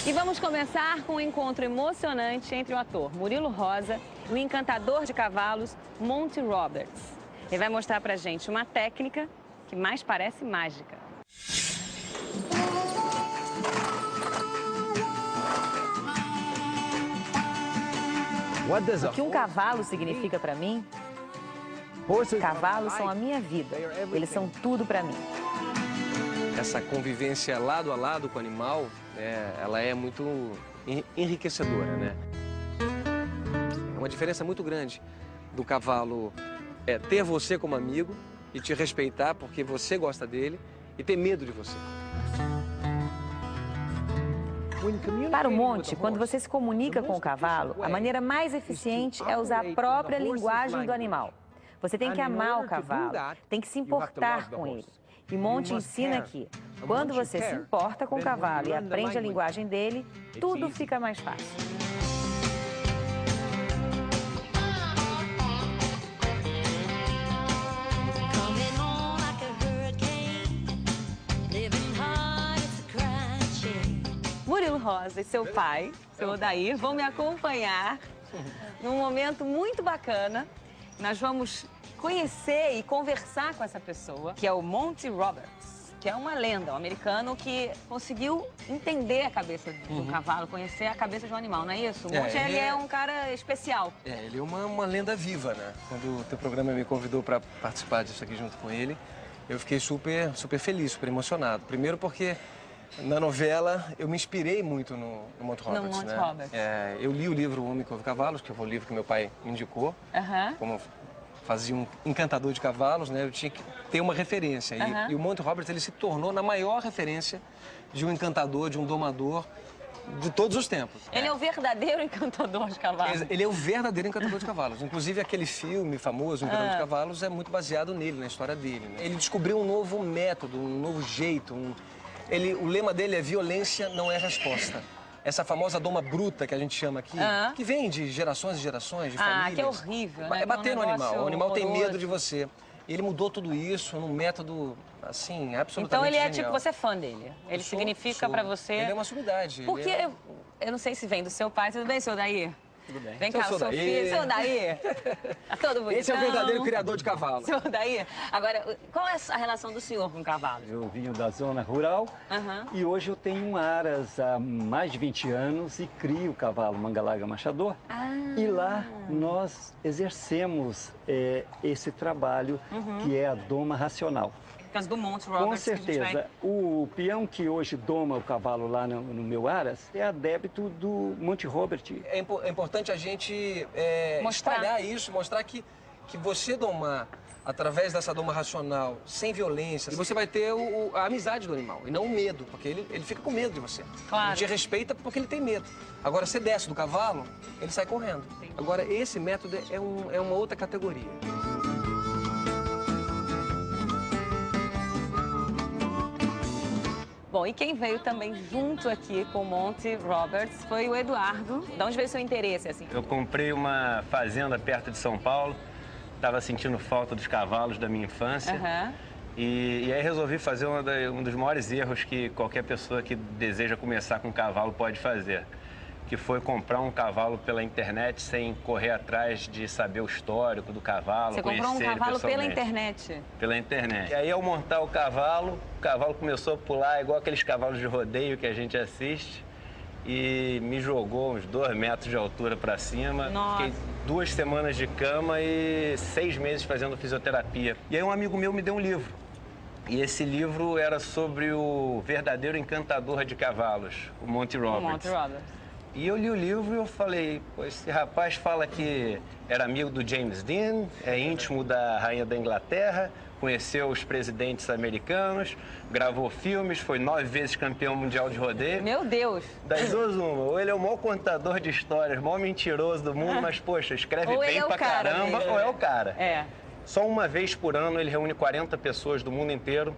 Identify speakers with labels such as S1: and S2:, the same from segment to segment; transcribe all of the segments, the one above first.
S1: E vamos começar com um encontro emocionante entre o ator Murilo Rosa e o encantador de cavalos Monty Roberts. Ele vai mostrar pra gente uma técnica que mais parece mágica. O que um cavalo significa pra mim? Cavalos são a minha vida. Eles são tudo pra mim.
S2: Essa convivência lado a lado com o animal, ela é muito enriquecedora, né? É uma diferença muito grande do cavalo ter você como amigo e te respeitar porque você gosta dele e ter medo de você.
S1: Para o Monty, quando você se comunica com o cavalo, a maneira mais eficiente é usar a própria linguagem do animal. Você tem que amar o cavalo, tem que se importar com ele. E Monty ensina que, quando você se importa com o cavalo e aprende a linguagem dele, tudo fica mais fácil. Murilo Rosa e seu pai, seu Odair, vão me acompanhar num momento muito bacana. Nós vamos conhecer e conversar com essa pessoa, que é o Monty Roberts, que é uma lenda, um americano que conseguiu entender a cabeça de um cavalo, conhecer a cabeça de um animal, não é isso? O Monty, ele é um cara especial.
S2: Ele é uma lenda viva, né? Quando o teu programa me convidou para participar disso aqui junto com ele, eu fiquei super feliz, super emocionado. Primeiro porque na novela eu me inspirei muito no Monty Roberts.
S1: No Monty Roberts.
S2: Eu li o livro O Homem que Ouve Cavalos, que foi o livro que meu pai me indicou, como fazia um encantador de cavalos, né? Eu tinha que ter uma referência. E o Monty Roberts, ele se tornou na maior referência de um encantador, de um domador de todos os tempos.
S1: Ele é o verdadeiro encantador de cavalos.
S2: Ele é o verdadeiro encantador de cavalos. Inclusive, aquele filme famoso, O Encantador de Cavalos, é muito baseado nele, na história dele, né? Ele descobriu um novo método, um novo jeito. O lema dele é violência não é resposta. Essa famosa doma bruta que a gente chama aqui, que vem de gerações e gerações, de famílias.
S1: Que é horrível, né?
S2: É bater no animal. O animal tem
S1: horroroso.
S2: medo de você. E ele mudou tudo isso num método, assim, absolutamente
S1: Então ele é
S2: genial.
S1: tipo, você é fã dele. Ele significa pra você...
S2: Ele é uma sumidade.
S1: Porque eu não sei se vem do seu pai. Tudo bem, seu Odair?
S2: Tudo bem.
S1: Vem cá, o seu filho. Seu Odair. Tá todo bonitão.
S2: Esse é o verdadeiro criador de cavalo.
S1: Seu Odair. Agora, qual é a relação do senhor com o cavalo?
S3: Eu vim da zona rural e hoje eu tenho um aras há mais de 20 anos e crio o cavalo Mangalaga Machador. E lá nós exercemos esse trabalho que é a doma racional.
S1: Por causa do Monty Roberts.
S3: Com certeza. O peão que hoje doma o cavalo lá no meu aras é adepto do Monty Roberts.
S2: É importante a gente espalhar isso, mostrar que você domar através dessa doma racional, sem violência, e você vai ter a amizade do animal, e não o medo, porque ele fica com medo de você.
S1: Claro.
S2: Ele te respeita porque ele tem medo. Agora, você desce do cavalo, ele sai correndo. Agora, esse método é uma outra categoria.
S1: Bom, e quem veio também junto aqui com o Monty Roberts foi o Eduardo. De onde veio o seu interesse, assim?
S4: Eu comprei uma fazenda perto de São Paulo, estava sentindo falta dos cavalos da minha infância. E aí resolvi fazer um dos maiores erros que qualquer pessoa que deseja começar com cavalo pode fazer, que foi comprar um cavalo pela internet sem correr atrás de saber o histórico do cavalo.
S1: Você comprou um cavalo pela internet?
S4: Pela internet. E aí, ao montar o cavalo começou a pular igual aqueles cavalos de rodeio que a gente assiste e me jogou uns 2 metros de altura para cima.
S1: Nossa.
S4: Fiquei 2 semanas de cama e 6 meses fazendo fisioterapia. E aí um amigo meu me deu um livro. E esse livro era sobre o verdadeiro encantador de cavalos, o Monty Roberts.
S1: O Monty Roberts.
S4: E eu li o livro e eu falei, pô, esse rapaz fala que era amigo do James Dean, é íntimo da rainha da Inglaterra, conheceu os presidentes americanos, gravou filmes, foi 9 vezes campeão mundial de rodeio.
S1: Meu Deus!
S4: Das duas uma, ou ele é o maior contador de histórias, o maior mentiroso do mundo, mas, poxa, escreve bem pra caramba, ou é o cara. Só uma vez por ano ele reúne 40 pessoas do mundo inteiro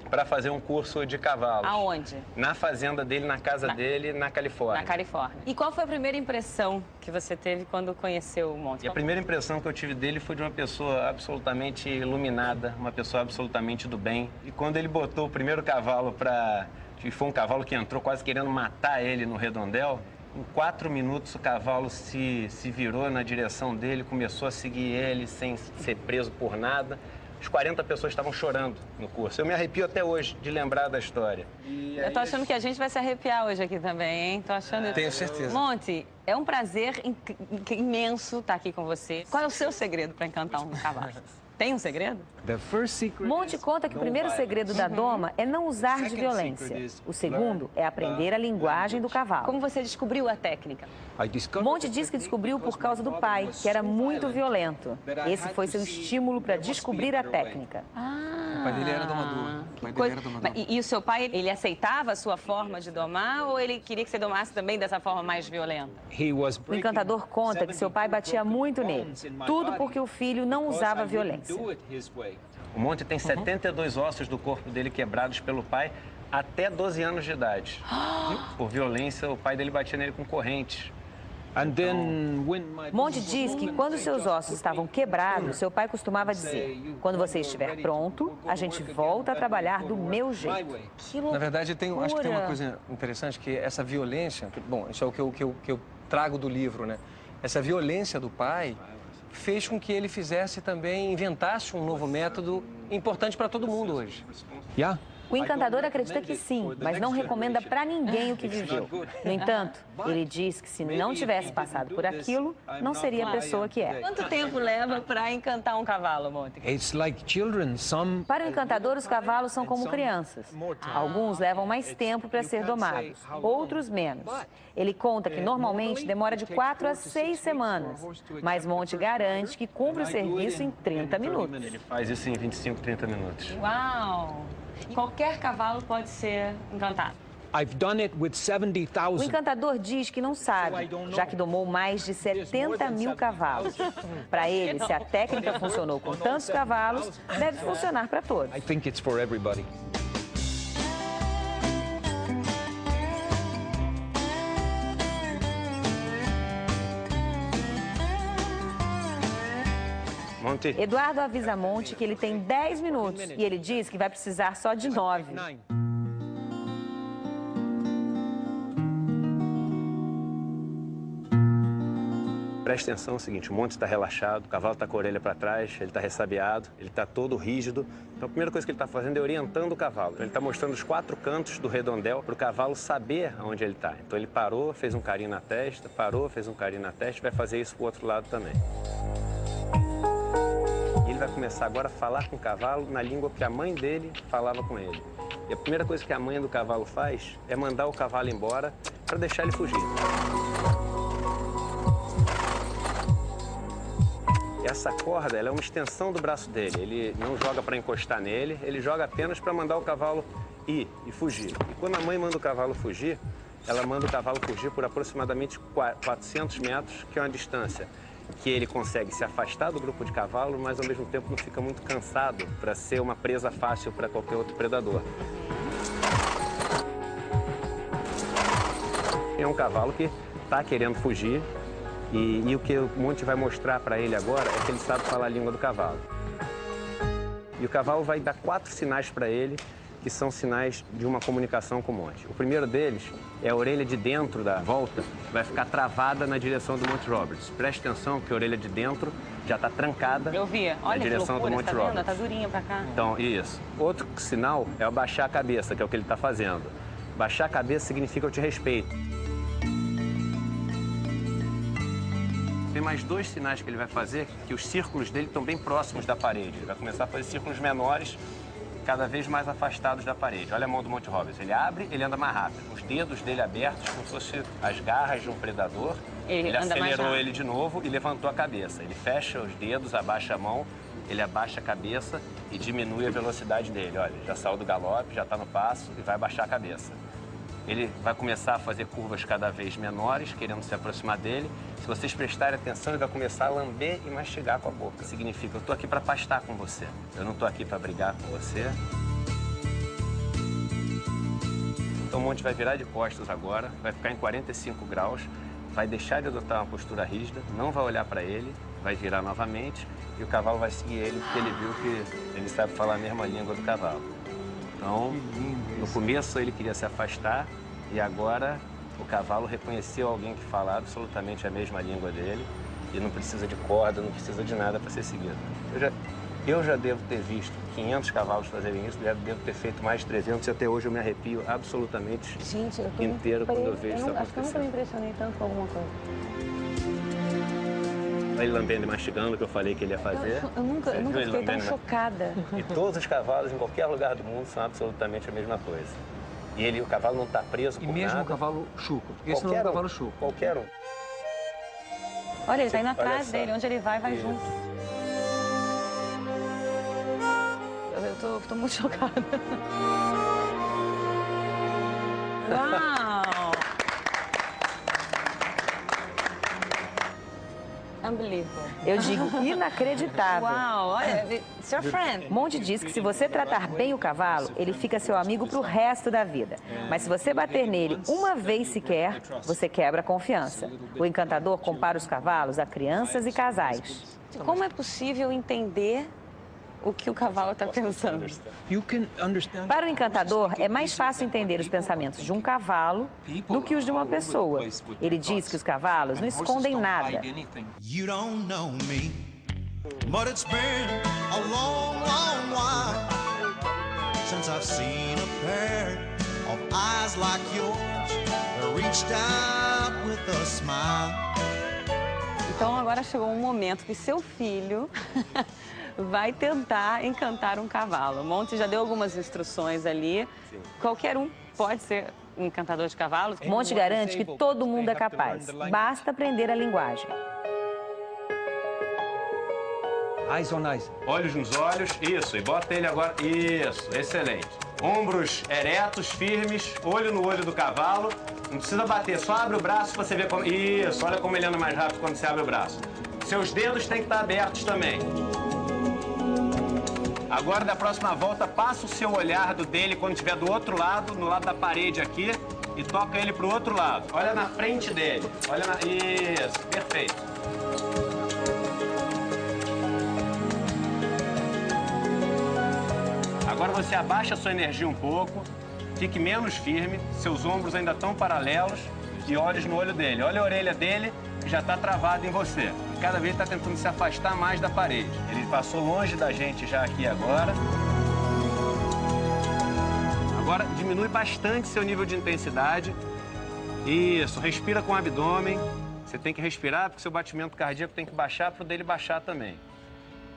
S4: para fazer um curso de cavalos.
S1: Aonde?
S4: Na fazenda dele, na casa dele, na Califórnia.
S1: Na Califórnia. E qual foi a primeira impressão que você teve quando conheceu o Monty?
S4: E a primeira impressão que eu tive dele foi de uma pessoa absolutamente iluminada, uma pessoa absolutamente do bem. E quando ele botou o primeiro cavalo para que foi um cavalo que entrou quase querendo matar ele no redondel. Em 4 minutos o cavalo se virou na direção dele, começou a seguir ele sem ser preso por nada. As 40 pessoas estavam chorando no curso. Eu me arrepio até hoje de lembrar da história.
S1: Eu tô achando que a gente vai se arrepiar hoje aqui também, hein? Tô achando...
S2: Tenho certeza.
S1: Monty, é um prazer imenso estar aqui com você. Qual é o seu segredo para encantar um cavalo? Tem um segredo?
S5: Monty conta que o primeiro segredo da doma é não usar de violência. O segundo é aprender a linguagem do cavalo.
S1: Como você descobriu a técnica?
S5: Monty diz que descobriu por causa do pai, que era muito violento. Esse foi seu estímulo para descobrir a técnica.
S2: O pai dele era domador.
S1: E o seu pai, ele aceitava a sua forma de domar ou ele queria que você domasse também dessa forma mais violenta?
S5: O encantador conta que seu pai batia muito nele. Tudo porque o filho não usava violência.
S4: O Monty tem 72 ossos do corpo dele quebrados pelo pai até 12 anos de idade. Por violência, o pai dele batia nele com correntes.
S5: Monty diz que quando seus ossos estavam quebrados, seu pai costumava dizer: quando você estiver pronto, a gente volta a trabalhar do meu jeito.
S1: Que loucura!
S2: Na verdade, acho que tem uma coisa interessante, que essa violência... Bom, isso é o que eu trago do livro, né? Essa violência do pai fez com que ele fizesse também, inventasse um novo método importante para todo mundo hoje.
S5: O encantador acredita que sim, mas não recomenda para ninguém o que viveu. No entanto, ele diz que se não tivesse passado por aquilo, não seria a pessoa que é.
S1: Quanto tempo leva para encantar um cavalo, Monty?
S5: Para o encantador, os cavalos são como crianças. Alguns levam mais tempo para ser domados, outros menos. Ele conta que normalmente demora de 4 a 6 semanas, mas Monty garante que cumpre o serviço em 30 minutos.
S4: Ele faz isso em 25, 30 minutos.
S1: Uau! Qualquer cavalo pode ser encantado.
S5: O encantador diz que não sabe, já que domou mais de 70 mil cavalos. Para ele, se a técnica funcionou com tantos cavalos, deve funcionar para todos.
S4: Monty.
S5: Eduardo avisa Monty que ele tem 10 minutos e ele diz que vai precisar só de 9.
S4: Presta atenção, é o seguinte, o Monty está relaxado, o cavalo está com a orelha para trás, ele está ressabiado, ele está todo rígido. Então a primeira coisa que ele está fazendo é orientando o cavalo. Ele está mostrando os 4 cantos do redondel para o cavalo saber onde ele está. Então ele parou, fez um carinho na testa, parou, fez um carinho na testa, vai fazer isso para o outro lado também. E ele vai começar agora a falar com o cavalo na língua que a mãe dele falava com ele. E a primeira coisa que a mãe do cavalo faz é mandar o cavalo embora para deixar ele fugir. Essa corda, ela é uma extensão do braço dele. Ele não joga para encostar nele, ele joga apenas para mandar o cavalo ir e fugir. E quando a mãe manda o cavalo fugir, ela manda o cavalo fugir por aproximadamente 400 metros, que é uma distância que ele consegue se afastar do grupo de cavalo, mas ao mesmo tempo não fica muito cansado para ser uma presa fácil para qualquer outro predador. É um cavalo que está querendo fugir. E o que o Monty vai mostrar para ele agora é que ele sabe falar a língua do cavalo. E o cavalo vai dar 4 sinais para ele, que são sinais de uma comunicação com o Monty. O primeiro deles é a orelha de dentro da volta, vai ficar travada na direção do Monty Roberts. Preste atenção que a orelha de dentro já está trancada.
S1: Eu vi, olha
S4: na direção do Monty Roberts.
S1: Tá durinha para cá.
S4: Então, isso. Outro sinal é abaixar a cabeça, que é o que ele está fazendo. Baixar a cabeça significa eu te respeito. Tem mais 2 sinais que ele vai fazer, que os círculos dele estão bem próximos da parede. Ele vai começar a fazer círculos menores, cada vez mais afastados da parede. Olha a mão do Monty Roberts. Ele abre, ele anda mais rápido. Os dedos dele abertos, como se fossem as garras de um predador. Ele acelerou ele de novo e levantou a cabeça. Ele fecha os dedos, abaixa a mão, ele abaixa a cabeça e diminui a velocidade dele. Olha, já saiu do galope, já está no passo e vai baixar a cabeça. Ele vai começar a fazer curvas cada vez menores, querendo se aproximar dele. Se vocês prestarem atenção, ele vai começar a lamber e mastigar com a boca. Significa, eu estou aqui para pastar com você. Eu não estou aqui para brigar com você. Então o Monty vai virar de costas agora, vai ficar em 45 graus, vai deixar de adotar uma postura rígida, não vai olhar para ele, vai virar novamente e o cavalo vai seguir ele, porque ele viu que ele sabe falar a mesma língua do cavalo. Então, no começo ele queria se afastar e agora o cavalo reconheceu alguém que fala absolutamente a mesma língua dele e não precisa de corda, não precisa de nada para ser seguido. Eu já devo ter visto 500 cavalos fazerem isso, devo ter feito mais de 300 e até hoje eu me arrepio absolutamente inteiro quando eu vejo isso acontecer.
S1: Acho que eu nunca me impressionei tanto com alguma coisa.
S4: Ele lambendo e mastigando, que eu falei que ele ia fazer.
S1: Eu nunca fiquei tão chocada.
S4: E todos os cavalos, em qualquer lugar do mundo, são absolutamente a mesma coisa. E o cavalo não está preso por nada.
S2: E mesmo o cavalo chuco, porque esse não é o cavalo chuco.
S4: Qualquer um.
S1: Olha, ele está indo atrás dele, onde ele vai junto. Eu tô muito chocada. Uau! Unbelievable.
S5: Eu digo inacreditável.
S1: Uau, olha, it's your friend.
S5: Monte diz que se você tratar bem o cavalo, ele fica seu amigo pro resto da vida. Mas se você bater nele uma vez sequer, você quebra a confiança. O encantador compara os cavalos a crianças e casais.
S1: Como é possível entender o que o cavalo está pensando?
S5: Para o encantador, é mais fácil entender os pensamentos de um cavalo do que os de uma pessoa. Ele diz que os cavalos não escondem nada.
S1: Então agora chegou um momento que seu filho vai tentar encantar um cavalo. O Monty já deu algumas instruções ali. Sim. Qualquer um pode ser um encantador de cavalos.
S5: Monty garante que todo mundo é capaz. Basta aprender a linguagem.
S2: Eyes on eyes.
S4: Olhos nos olhos, isso. E bota ele agora, isso, excelente. Ombros eretos, firmes, olho no olho do cavalo. Não precisa bater, só abre o braço pra você ver como... Isso, olha como ele anda mais rápido quando você abre o braço. Seus dedos têm que estar abertos também. Agora, da próxima volta, passa o seu olhar dele quando estiver do outro lado, no lado da parede aqui, e toca ele pro outro lado. Olha na frente dele. Olha na... Isso, perfeito. Agora você abaixa a sua energia um pouco, fique menos firme, seus ombros ainda estão paralelos e olhos no olho dele. Olha a orelha dele, que já está travado em você. Cada vez está tentando se afastar mais da parede. Ele passou longe da gente já aqui agora. Agora diminui bastante seu nível de intensidade. Isso, respira com o abdômen. Você tem que respirar porque seu batimento cardíaco tem que baixar para o dele baixar também.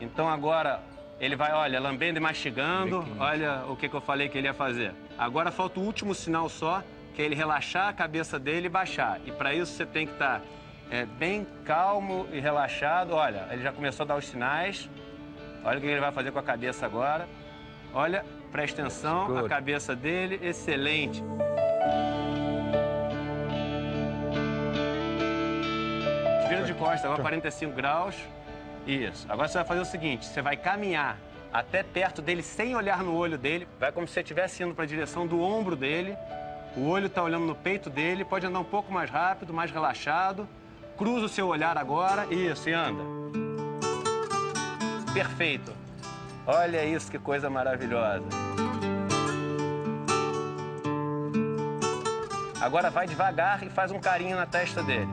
S4: Então agora ele vai, olha, lambendo e mastigando. Olha o que eu falei que ele ia fazer. Agora falta o último sinal só, que é ele relaxar a cabeça dele e baixar. E para isso você tem que estar bem calmo e relaxado. Olha, ele já começou a dar os sinais. Olha o que ele vai fazer com a cabeça agora. Olha, presta atenção, a cabeça dele, excelente. Vira de costas, agora 45 graus. Isso. Agora você vai fazer o seguinte, você vai caminhar até perto dele sem olhar no olho dele. Vai como se você estivesse indo para a direção do ombro dele. O olho está olhando no peito dele, pode andar um pouco mais rápido, mais relaxado. Cruza o seu olhar agora, isso, e anda. Perfeito. Olha isso, que coisa maravilhosa. Agora vai devagar e faz um carinho na testa dele.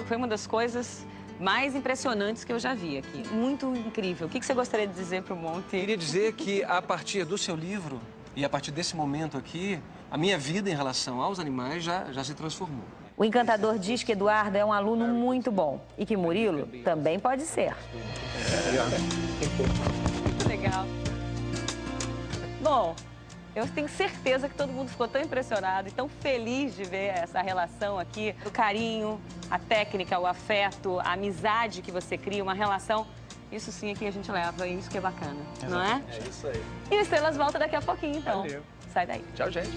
S1: Foi uma das coisas mais impressionantes que eu já vi aqui. Muito incrível. O que você gostaria de dizer para o Monty?
S2: Queria dizer que, a partir do seu livro e a partir desse momento aqui, a minha vida em relação aos animais já se transformou.
S5: O encantador diz que Eduardo é um aluno muito bom e que Murilo também pode ser.
S1: Muito legal. Bom, eu tenho certeza que todo mundo ficou tão impressionado e tão feliz de ver essa relação aqui, o carinho, a técnica, o afeto, a amizade que você cria, uma relação. Isso sim é que a gente leva e isso que é bacana, não é?
S4: É isso aí.
S1: E o Estrelas volta daqui a pouquinho, então.
S4: Valeu.
S1: Sai daí.
S2: Tchau, gente.